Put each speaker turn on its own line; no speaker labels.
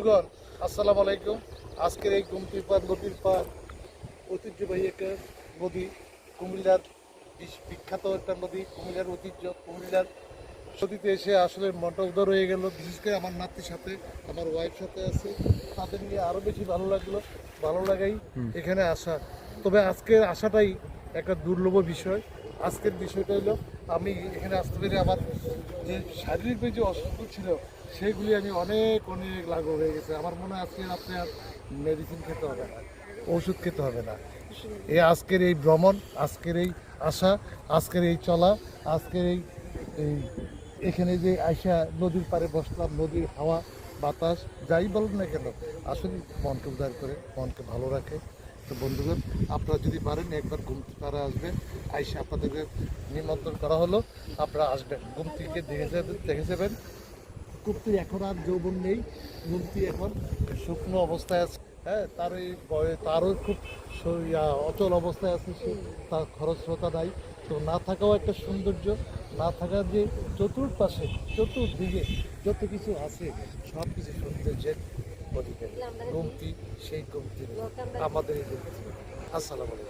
বন্ধুগণ আসসালামু আলাইকুম। আজকের এই গুমতি পার নদীর পার ঐতিহ্যবাহী একটা নদী, কুমিল্লার বিখ্যাত একটা নদী, কুমিল্লার ঐতিহ্য। কুমিল্লার নদীতে এসে আসলে মনটা উদার হয়ে গেল। বিশেষ করে আমার নাতির সাথে, আমার ওয়াইফ সাথে আছে, তাদের নিয়ে আরও বেশি ভালো লাগলো। ভালো লাগাই এখানে আসা। তবে আজকের আসাটাই একটা দুর্লভ বিষয়। আজকের বিষয়টা হলো আমি এখানে আসতে পেরে আমার যে শারীরিক যে অসুস্থ ছিল সেইগুলি আমি অনেক অনেক লাঘব হয়ে গেছে। আমার মনে হয় আজকে আপনি আর মেডিসিন খেতে হবে না, ওষুধ খেতে হবে না। এই আজকের এই ভ্রমণ, আজকের এই আসা, আজকের এই চলা, আজকের এই এই এখানে যে আইসা নদীর পাড়ে বসলাম, নদীর হাওয়া বাতাস যাই বলেন না কেন আসলে মনকে উদার করে, মনকে ভালো রাখে। তো বন্ধুগণ, আপনারা যদি পারেন একবার গুমতি পাড়ে আসবেন। আইসা আপনাদেরকে নিমন্ত্রণ করা হলো, আপনারা আসবেন, গুমতিকে দেখে যাবেন। গুমতির এখন আর যৌবন নেই, গুমতি এখন শুকনো অবস্থায় আছে। হ্যাঁ, তার এই তারও খুব অচল অবস্থায় আছে, সে তার খরস্রোতা নাই। তো না থাকাও একটা সৌন্দর্য, না থাকার যে চতুর্পাশে চতুর্দিকে যত কিছু আছে সব কিছু সৌন্দর্যের অধিকারী গুমতি, সেই গুমতি আমাদের এই গুমতি। আসসালামু আলাইকুম।